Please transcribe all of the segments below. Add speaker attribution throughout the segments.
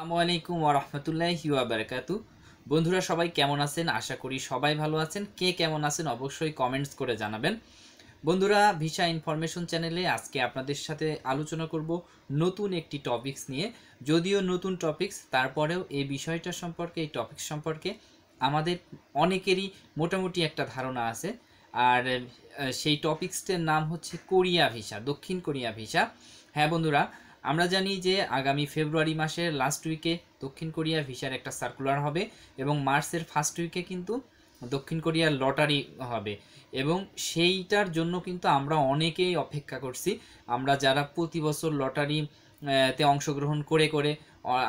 Speaker 1: আসসালামু আলাইকুম ওয়া রাহমাতুল্লাহি ওয়া বারাকাতু। বন্ধুরা সবাই কেমন আছেন? আশা করি সবাই ভালো আছেন। কে কেমন আছেন অবশ্যই কমেন্টস করে জানাবেন। বন্ধুরা ভিসা ইনফরমেশন চ্যানেলে আজকে আপনাদের সাথে আলোচনা করব নতুন একটি টপিকস নিয়ে। যদিও নতুন টপিকস, তারপরেও এই বিষয়টা সম্পর্কে, এই টপিকস সম্পর্কে আমাদের অনেকেরই মোটামুটি একটা ধারণা আছে। আর সেই টপিকসটার নাম হচ্ছে কোরিয়া ভিসা, দক্ষিণ কোরিয়া ভিসা। হ্যাঁ বন্ধুরা, আমরা জানি যে আগামী ফেব্রুয়ারি মাসের লাস্ট উইকে দক্ষিণ কোরিয়া ভিসার একটা সার্কুলার হবে এবং মার্চের ফার্স্ট উইকে কিন্তু দক্ষিণ কোরিয়ার লটারি হবে এবং সেইটার জন্য কিন্তু আমরা অনেকেই অপেক্ষা করছি। আমরা যারা প্রতি বছর লটারি তে অংশগ্রহণ করে করে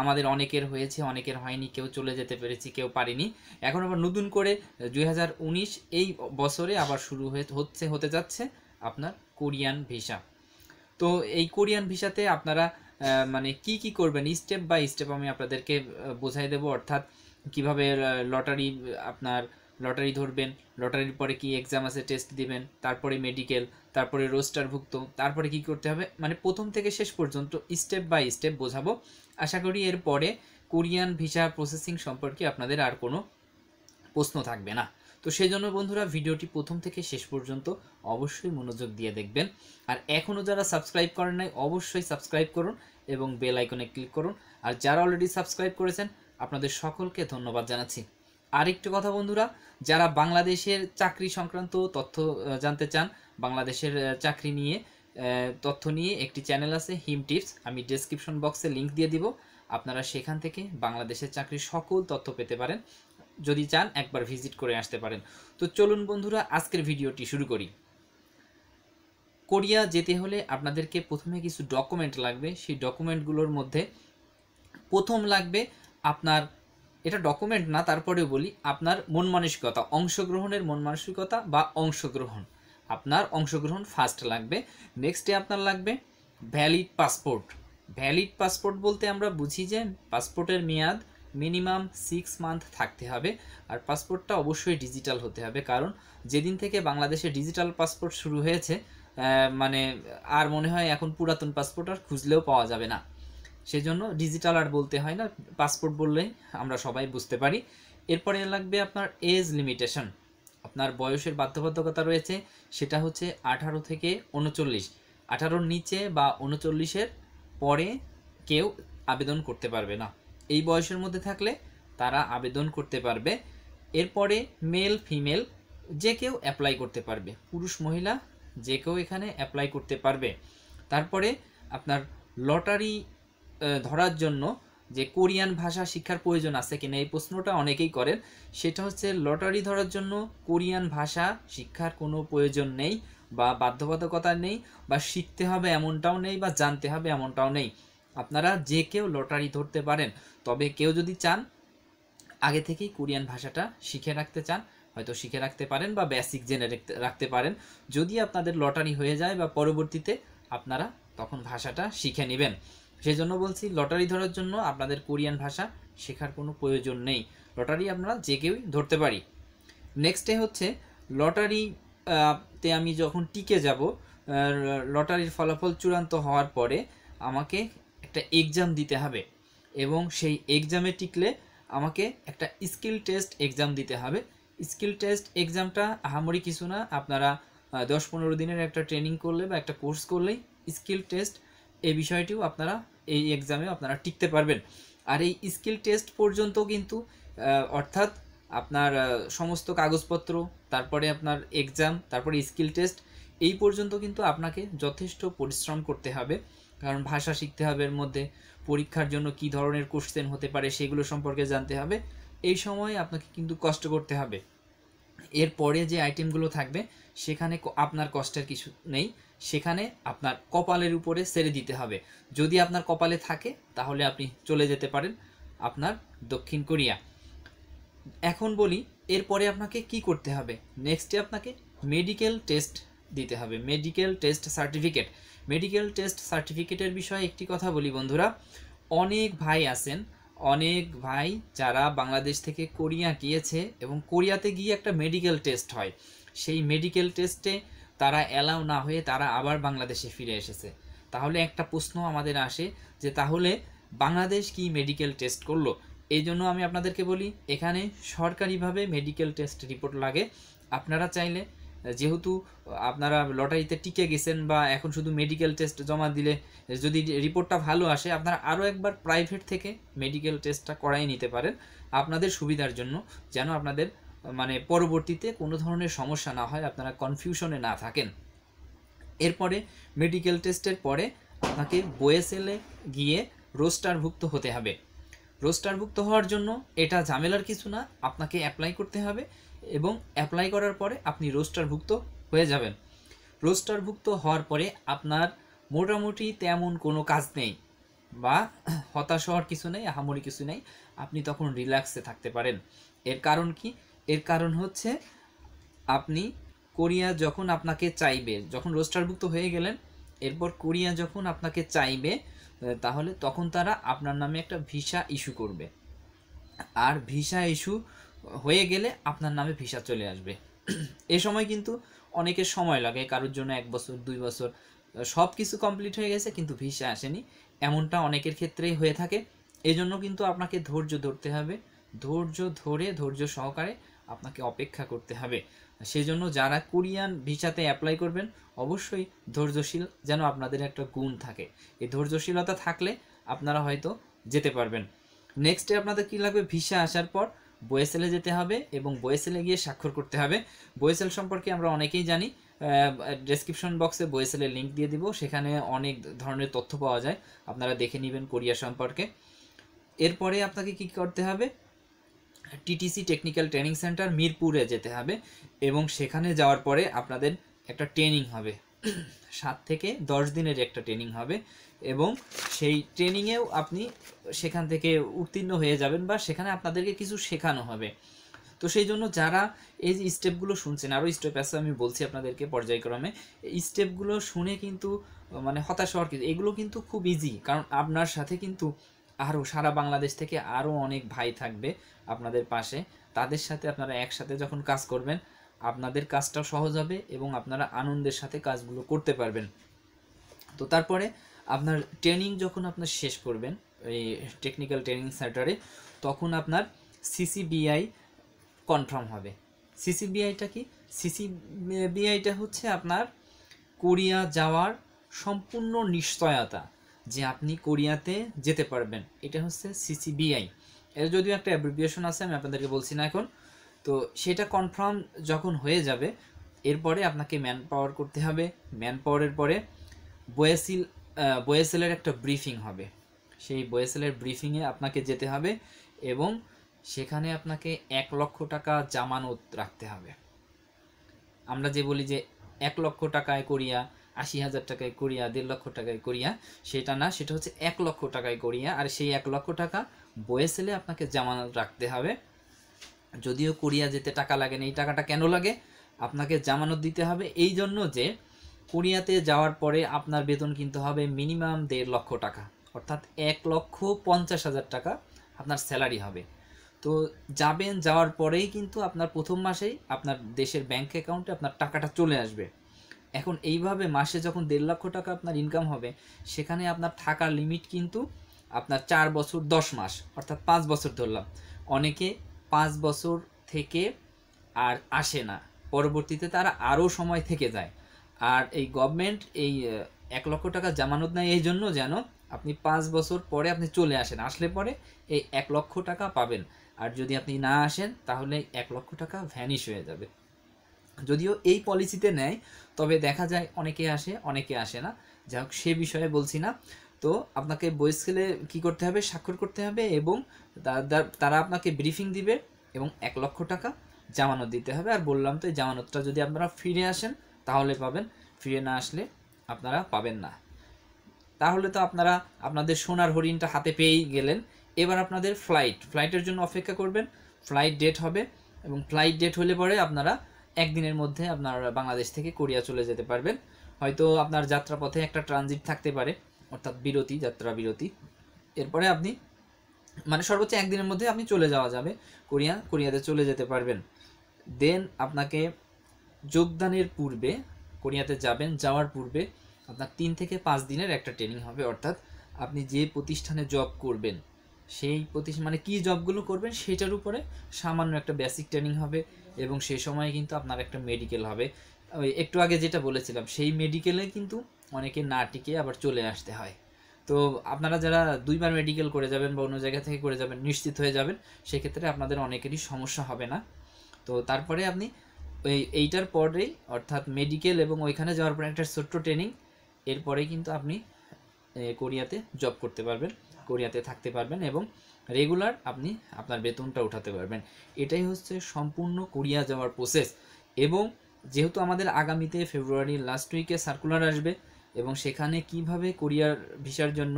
Speaker 1: আমাদের অনেকের হয়েছে, অনেকের হয়নি, কেউ চলে যেতে পেরেছি, কেউ পারিনি। এখন আবার নতুন করে 2019 এই বছরে আবার শুরু হতে যাচ্ছে আপনার কোরিয়ান ভিসা। তো এই কোরিয়ান ভিসাতে আপনারা মানে কি কি করবেন স্টেপ বাই স্টেপ আমি আপনাদেরকে বোঝাই দেব। অর্থাৎ কিভাবে আপনার লটারি ধরবেন, লটারির পরে কি এক্সাম আছে, টেস্ট দিবেন, তারপরে মেডিকেল, তারপরে রোস্টারভুক্ত, তারপরে কি করতে হবে, মানে প্রথম থেকে শেষ পর্যন্ত স্টেপ বাই স্টেপ বোঝাবো। আশা করি এরপরে কোরিয়ান ভিসা প্রসেসিং সম্পর্কে আপনাদের আর কোনো প্রশ্ন থাকবে না। তো সেই জন্য বন্ধুরা ভিডিওটি প্রথম থেকে শেষ পর্যন্ত অবশ্যই মনোযোগ দিয়ে দেখবেন। আর এখনও যারা সাবস্ক্রাইব করেন নাই অবশ্যই সাবস্ক্রাইব করুন এবং বেল আইকনে ক্লিক করুন। আর যারা অলরেডি সাবস্ক্রাইব করেছেন আপনাদের সকলকে ধন্যবাদ জানাচ্ছি। আরেকটি কথা বন্ধুরা, যারা বাংলাদেশের চাকরি সংক্রান্ত তথ্য জানতে চান, বাংলাদেশের চাকরি নিয়ে তথ্য নিয়ে একটি চ্যানেল আছে হিম টিপস, আমি ডেসক্রিপশন বক্সে লিঙ্ক দিয়ে দিব। আপনারা সেখান থেকে বাংলাদেশের চাকরির সকল তথ্য পেতে পারেন। যদি চান একবার ভিজিট করে আসতে পারেন। তো চলুন বন্ধুরা আজকের ভিডিওটি শুরু করি। কোরিয়া যেতে হলে আপনাদেরকে প্রথমে কিছু ডকুমেন্ট লাগবে। সেই ডকুমেন্টগুলোর মধ্যে প্রথম লাগবে আপনার, এটা ডকুমেন্ট না তারপরেও বলি, আপনার মন মানসিকতা, অংশগ্রহণের মন মানসিকতা বা অংশগ্রহণ, আপনার অংশগ্রহণ ফার্স্ট লাগবে। নেক্সটে আপনার লাগবে ভ্যালিড পাসপোর্ট। ভ্যালিড পাসপোর্ট বলতে আমরা বুঝি যে পাসপোর্টের মেয়াদ মিনিমাম 6 মান্থ থাকতে হবে। আর পাসপোর্টটা অবশ্যই ডিজিটাল হতে হবে, কারণ যেদিন থেকে বাংলাদেশে ডিজিটাল পাসপোর্ট শুরু হয়েছে মানে আর মনে হয় এখন পুরাতন পাসপোর্ট আর খুঁজলেও পাওয়া যাবে না। সেজন্য ডিজিটাল আর বলতে হয় না, পাসপোর্ট বললেই আমরা সবাই বুঝতে পারি। এরপরে লাগবে আপনার এজ লিমিটেশন, আপনার বয়সের বাধ্যবাধকতা রয়েছে, সেটা হচ্ছে 18 থেকে 39। 18-র নিচে বা 39-এর পরে কেউ আবেদন করতে পারবে না। এই বয়সের মধ্যে থাকলে তারা আবেদন করতে পারবে। এরপরে মেল ফিমেল যে কেউ অ্যাপ্লাই করতে পারবে, পুরুষ মহিলা যে কেউ এখানে অ্যাপ্লাই করতে পারবে। তারপরে আপনার লটারি ধরার জন্য যে কোরিয়ান ভাষা শিক্ষার প্রয়োজন আছে কিনা এই প্রশ্নটা অনেকেই করেন। সেটা হচ্ছে লটারি ধরার জন্য কোরিয়ান ভাষা শিক্ষার কোনো প্রয়োজন নেই বা বাধ্যবাধকতা নেই, বা শিখতে হবে এমনটাও নেই, বা জানতে হবে এমনটাও নেই। আপনারা যে কেউ লটারি ধরতে পারেন। তবে কেউ যদি চান আগে থেকেই কোরিয়ান ভাষাটা শিখে রাখতে চান, হয়তো শিখে রাখতে পারেন বা বেসিক জেনে রাখতে পারেন। যদি আপনাদের লটারি হয়ে যায় বা পরবর্তীতে আপনারা তখন ভাষাটা শিখে নেবেন। সেই জন্য বলছি লটারি ধরার জন্য আপনাদের কোরিয়ান ভাষা শেখার কোনো প্রয়োজন নেই, লটারি আপনারা যে কেউই ধরতে পারি। নেক্সটে হচ্ছে লটারি তে আমি যখন টিকে যাব, লটারির ফলাফল চূড়ান্ত হওয়ার পরে আমাকে একটা এক্সাম দিতে হবে এবং সেই এক্সামে টিকলে আমাকে একটা স্কিল টেস্ট এক্সাম দিতে হবে। স্কিল টেস্ট এক্সামটা আহামরি কিছু না, আপনারা 10-15 দিনের একটা ট্রেনিং করলে বা একটা কোর্স করলেই স্কিল টেস্ট এই বিষয়টিও আপনারা এই এক্সামে আপনারা টিকতে পারবেন। আর এই স্কিল টেস্ট পর্যন্ত কিন্তু অর্থাৎ আপনার সমস্ত কাগজপত্র, তারপরে আপনার এক্সাম, তারপরে স্কিল টেস্ট, এই পর্যন্ত কিন্তু আপনাকে যথেষ্ট পরিশ্রম করতে হবে। কারণ ভাষা শিখতে হবে, এর মধ্যে পরীক্ষার জন্য কি ধরনের কোশ্চেন হতে পারে সেগুলো সম্পর্কে জানতে হবে। এই সময় আপনাকে কিন্তু কষ্ট করতে হবে। এরপরে যে আইটেমগুলো থাকবে সেখানে আপনার কষ্টের কিছু নেই, সেখানে আপনার কপালের উপরে ছেড়ে দিতে হবে। যদি আপনার কপালে থাকে তাহলে আপনি চলে যেতে পারেন আপনার দক্ষিণ কোরিয়া। এখন বলি এরপরে আপনাকে কি করতে হবে। নেক্সটে আপনাকে মেডিকেল টেস্ট দিতে হবে, medical test certificate. Medical test সার্টিফিকেটের বিষয়ে একটি কথা বলি বন্ধুরা, অনেক ভাই আছেন, অনেক ভাই যারা বাংলাদেশ থেকে কোরিয়া গিয়েছে এবং কোরিয়াতে গিয়ে একটা মেডিকেল টেস্ট হয়, সেই মেডিকেল টেস্টে তারা অ্যালাউ না হয়ে তারা আবার বাংলাদেশে ফিরে এসেছে। তাহলে একটা প্রশ্ন আমাদের আসে যে তাহলে বাংলাদেশ কি মেডিকেল টেস্ট করলো, এই জন্য আমি আপনাদেরকে বলি এখানে সরকারিভাবে মেডিকেল টেস্ট রিপোর্ট লাগে। আপনারা চাইলে, যেহেতু আপনারা লটারিতে টিকে গেছেন বা এখন শুধু মেডিকেল টেস্ট জমা দিলে যদি রিপোর্টটা ভালো আসে, আপনারা আরও একবার প্রাইভেট থেকে মেডিকেল টেস্টটা করাই নিতে পারেন আপনাদের সুবিধার জন্য, যেন আপনাদের মানে পরবর্তীতে কোনো ধরনের সমস্যা না হয়, আপনারা কনফিউশনে না থাকেন। এরপরে মেডিকেল টেস্টের পরে আপনাকে বোয়েসেলে গিয়ে রোস্টারভুক্ত হতে হবে। রোস্টারভুক্ত হওয়ার জন্য এটা ঝামেলার কিছু না, আপনাকে অ্যাপ্লাই করতে হবে এবং অ্যাপ্লাই করার পরে আপনি রোস্টারভুক্ত হয়ে যাবেন। রোস্টারভুক্ত হওয়ার পরে আপনার মোটামুটি তেমন কোনো কাজ নেই বা হতাশ হওয়ার কিছু নেই, আহামরি কিছু নেই, আপনি তখন রিল্যাক্সে থাকতে পারেন। এর কারণ কি? এর কারণ হচ্ছে আপনি কোরিয়া যখন আপনাকে চাইবে, যখন রোস্টারভুক্ত হয়ে গেলেন, এরপর কোরিয়া যখন আপনাকে চাইবে তাহলে তখন তারা আপনার নামে একটা ভিসা ইস্যু করবে, আর ভিসা ইস্যু হয়ে গেলে আপনার নামে ভিসা চলে আসবে। এ সময় কিন্তু অনেকের সময় লাগে, কারোর জন্য 1 বছর 2 বছর, সব কিছু কমপ্লিট হয়ে গেছে কিন্তু ভিসা আসেনি, এমনটা অনেকের ক্ষেত্রেই হয়ে থাকে। এই জন্য কিন্তু আপনাকে ধৈর্য ধরতে হবে, ধৈর্য ধরে ধৈর্য সহকারে আপনাকে অপেক্ষা করতে হবে। সেজন্য যারা কোরিয়ান ভিসাতে অ্যাপ্লাই করবেন অবশ্যই ধৈর্যশীল যেন আপনাদের একটা গুণ থাকে, এই ধৈর্যশীলতা থাকলে আপনারা হয়তো যেতে পারবেন। নেক্সটে আপনাদের কী লাগবে? ভিসা আসার পর বোয়েসেলে যেতে হবে এবং বোয়েসেলে গিয়ে স্বাক্ষর করতে হবে। বোয়েসেল সম্পর্কে আমরা অনেকেই জানি, ডেসক্রিপশন বক্সে বোয়েসেলের লিঙ্ক দিয়ে দিব, সেখানে অনেক ধরনের তথ্য পাওয়া যায়, আপনারা দেখে নেবেন কোরিয়া সম্পর্কে। এরপরে আপনাকে কি করতে হবে? টিটিসি টেকনিক্যাল ট্রেনিং সেন্টার মিরপুরে যেতে হবে এবং সেখানে যাওয়ার পরে আপনাদের একটা ট্রেনিং হবে, 7 থেকে 10 দিনের একটা ট্রেনিং হবে এবং সেই ট্রেনিংয়েও আপনি সেখান থেকে উত্তীর্ণ হয়ে যাবেন বা সেখানে আপনাদেরকে কিছু শেখানো হবে। তো সেই জন্য যারা এই যে স্টেপগুলো শুনছেন, আরও স্টেপ আছে আমি বলছি আপনাদেরকে পর্যায়ক্রমে, এই স্টেপগুলো শুনে কিন্তু মানে হতাশ হওয়ার কিছু, এগুলো কিন্তু খুব ইজি, কারণ আপনার সাথে কিন্তু আরও সারা বাংলাদেশ থেকে আরও অনেক ভাই থাকবে আপনাদের পাশে, তাদের সাথে আপনারা একসাথে যখন কাজ করবেন আপনাদের কাজটাও সহজ হবে এবং আপনারা আনন্দের সাথে কাজগুলো করতে পারবেন। তো তারপরে আপনার ট্রেনিং যখন আপনার শেষ করবেন এই টেকনিক্যাল ট্রেনিং সেন্টারে, তখন আপনার সিসিবিআই কনফার্ম হবে। সিসিবিআইটা কি? সিসিবিআইটা হচ্ছে আপনার কোরিয়া যাওয়ার সম্পূর্ণ নিশ্চয়তা যে আপনি কোরিয়াতে যেতে পারবেন, এটা হচ্ছে সিসিবিআই। এর যদিও একটা অ্যাব্রিভিয়েশন আছে, আমি আপনাদেরকে বলছি না এখন। তো সেটা কনফার্ম যখন হয়ে যাবে, এরপরে আপনাকে ম্যান পাওয়ার করতে হবে। ম্যান পাওয়ারের পরে বোয়েসেলের একটা ব্রিফিং হবে, সেই বোয়েসেলের ব্রিফিংয়ে আপনাকে যেতে হবে এবং সেখানে আপনাকে 1 লক্ষ টাকা জামানত রাখতে হবে। আমরা যে বলি যে 1 লক্ষ টাকায় কোরিয়া, 80,000 টাকায় কোরিয়া, 1.5 লক্ষ টাকায় কোরিয়া, সেটা না, সেটা হচ্ছে 1 লক্ষ টাকায় কোরিয়া। আর সেই 1 লক্ষ টাকা বোয়েসেলে আপনাকে জামানত রাখতে হবে। যদিও কোরিয়া যেতে টাকা লাগে না, এই টাকাটা কেন লাগে? আপনাকে জামানত দিতে হবে এই জন্য যে কোরিয়াতে যাওয়ার পরে আপনার বেতন কিনতে হবে মিনিমাম 1.5 লক্ষ টাকা, অর্থাৎ 1,50,000 টাকা আপনার স্যালারি হবে। তো যাবেন, যাওয়ার পরেই কিন্তু আপনার প্রথম মাসেই আপনার দেশের ব্যাংক অ্যাকাউন্টে আপনার টাকাটা চলে আসবে। এখন এইভাবে মাসে যখন 1.5 লক্ষ টাকা আপনার ইনকাম হবে, সেখানে আপনার থাকার লিমিট কিন্তু আপনার 4 বছর 10 মাস, অর্থাৎ 5 বছর ধরলাম। অনেকে 5 বছর থেকে আর আসে না, পরবর্তীতে তারা আরও সময় থেকে যায়। আর এই গভর্নমেন্ট এই 1 লক্ষ টাকা জামানত নেয় এই জন্য যেন আপনি 5 বছর পরে আপনি চলে আসেন, আসলে পরে এই 1 লক্ষ টাকা পাবেন। আর যদি আপনি না আসেন তাহলে 1 লক্ষ টাকা ভ্যানিশ হয়ে যাবে। যদিও এই পলিসিতে নেয়, তবে দেখা যায় অনেকে আসে অনেকে আসে না, যাই হোক সে বিষয়ে বলছি না। তো আপনাকে বোয়েসেলে কী করতে হবে? স্বাক্ষর করতে হবে এবং তারা আপনাকে ব্রিফিং দিবে এবং 1 লক্ষ টাকা জামানত দিতে হবে। আর বললাম তো, এই জামানতটা যদি আপনারা ফিরে আসেন তাহলে পাবেন, ফিরে না আসলে আপনারা পাবেন না। তাহলে তো আপনারা আপনাদের সোনার হরিণটা হাতে পেয়েই গেলেন। এবার আপনাদের ফ্লাইটের জন্য অপেক্ষা করবেন, ফ্লাইট ডেট হবে এবং ফ্লাইট ডেট হলে পরে আপনারা 1 দিনের মধ্যে আপনার বাংলাদেশ থেকে কোরিয়া চলে যেতে পারবেন। হয়তো আপনার যাত্রাপথে একটা ট্রানজিট থাকতে পারে, অর্থাৎ বিরতি, যাত্রা বিরতি। এরপরে আপনি মানে সর্বোচ্চ 1 দিনের মধ্যে আপনি চলে যাওয়া যাবে কোরিয়াতে চলে যেতে পারবেন। দেন আপনাকে যোগদানের পূর্বে, কোরিয়াতে যাবেন, যাওয়ার পূর্বে আপনার 3 থেকে 5 দিনের একটা ট্রেনিং হবে, অর্থাৎ আপনি যে প্রতিষ্ঠানে জব করবেন সেই প্রতিষ্ঠান মানে কী জবগুলো করবেন সেটার উপরে সামান্য একটা বেসিক ট্রেনিং হবে, এবং সেই সময় কিন্তু আপনার একটা মেডিকেল হবে। ওই একটু আগে যেটা বলেছিলাম সেই মেডিকেলে কিন্তু অনেকে না টিকে আবার চলে আসতে হয়। তো আপনারা যারা 2বার মেডিকেল করে যাবেন বা অন্য জায়গা থেকে করে যাবেন, নিশ্চিত হয়ে যাবেন সেক্ষেত্রে আপনাদের অনেকেরই সমস্যা হবে না। তো তারপরে আপনি এইটার পরেই অর্থাৎ মেডিকেল এবং ওইখানে যাওয়ার পরে একটা ছোট্ট ট্রেনিং, এরপরেই কিন্তু আপনি কোরিয়াতে জব করতে পারবেন, কোরিয়াতে থাকতে পারবেন এবং রেগুলার আপনি আপনার বেতনটা উঠাতে পারবেন। এটাই হচ্ছে সম্পূর্ণ কোরিয়া যাওয়ার প্রসেস। এবং যেহেতু আমাদের আগামীতে ফেব্রুয়ারির লাস্ট উইকে সার্কুলার আসবে, এবং সেখানে কিভাবে কোরিয়ার ভিসার জন্য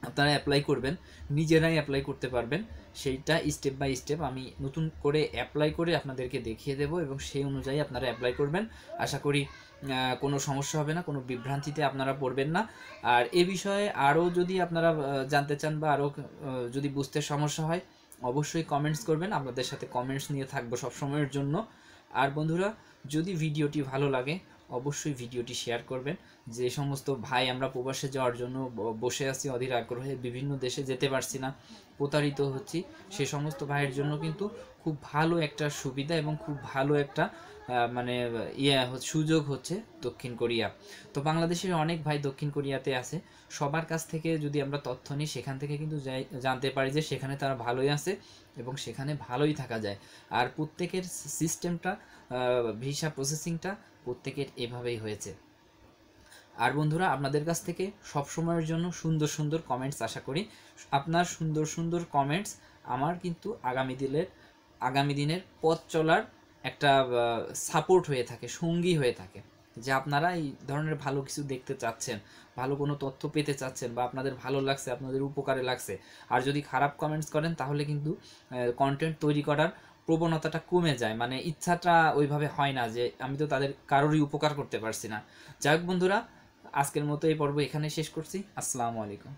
Speaker 1: আপনারা অ্যাপ্লাই করবেন, নিজেরাই অ্যাপ্লাই করতে পারবেন, সেইটা স্টেপ বাই স্টেপ আমি নতুন করে অ্যাপ্লাই করে আপনাদেরকে দেখিয়ে দেব, এবং সেই অনুযায়ী আপনারা অ্যাপ্লাই করবেন। আশা করি কোনো সমস্যা হবে না, কোনো বিভ্রান্তিতে আপনারা পড়বেন না। আর এ বিষয়ে আরও যদি আপনারা জানতে চান বা আরও যদি বুঝতে সমস্যা হয়, অবশ্যই কমেন্টস করবেন, আপনাদের সাথে কমেন্টস নিয়ে থাকবো সবসময়ের জন্য। আর বন্ধুরা, যদি ভিডিওটি ভালো লাগে অবশ্যই ভিডিওটি শেয়ার করবেন। যে সমস্ত ভাই আমরা প্রবাসে যাওয়ার জন্য বসে আছি অধীর আগ্রহে, বিভিন্ন দেশে যেতে পারছি না, প্রতারিত হচ্ছি, সে সমস্ত ভাইয়ের জন্য কিন্তু খুব ভালো একটা সুবিধা এবং খুব ভালো একটা মানে সুযোগ হচ্ছে দক্ষিণ কোরিয়া। তো বাংলাদেশের অনেক ভাই দক্ষিণ কোরিয়াতে আছে, সবার কাছ থেকে যদি আমরা তথ্য নিই সেখান থেকে কিন্তু জানতে পারি যে সেখানে তারা ভালোই আছে এবং সেখানে ভালোই থাকা যায়। আর প্রত্যেকের সিস্টেমটা, ভিসা প্রসেসিংটা প্রত্যেকের এভাবেই হয়েছে। আর বন্ধুরা, আপনাদের কাছ থেকে সব সময়ের জন্য সুন্দর সুন্দর কমেন্টস আশা করি। আপনার সুন্দর সুন্দর কমেন্টস আমার কিন্তু আগামী দিনের পথ চলার একটা সাপোর্ট হয়ে থাকে, সঙ্গী হয়ে থাকে, যে আপনারা এই ধরনের ভালো কিছু দেখতে চাচ্ছেন, ভালো কোনো তথ্য পেতে চাচ্ছেন, বা আপনাদের ভালো লাগছে, আপনাদের উপকারে লাগছে। আর যদি খারাপ কমেন্টস করেন তাহলে কিন্তু কন্টেন্ট তৈরি করার প্রবণতাটা কমে যায়, মানে ইচ্ছাটা ওইভাবে হয় না যে আমি তো তাদের কারোরই উপকার করতে পারছি না। যাই হোক বন্ধুরা, আজকের মতো এই পর্ব এখানে শেষ করছি। আসসালামু আলাইকুম।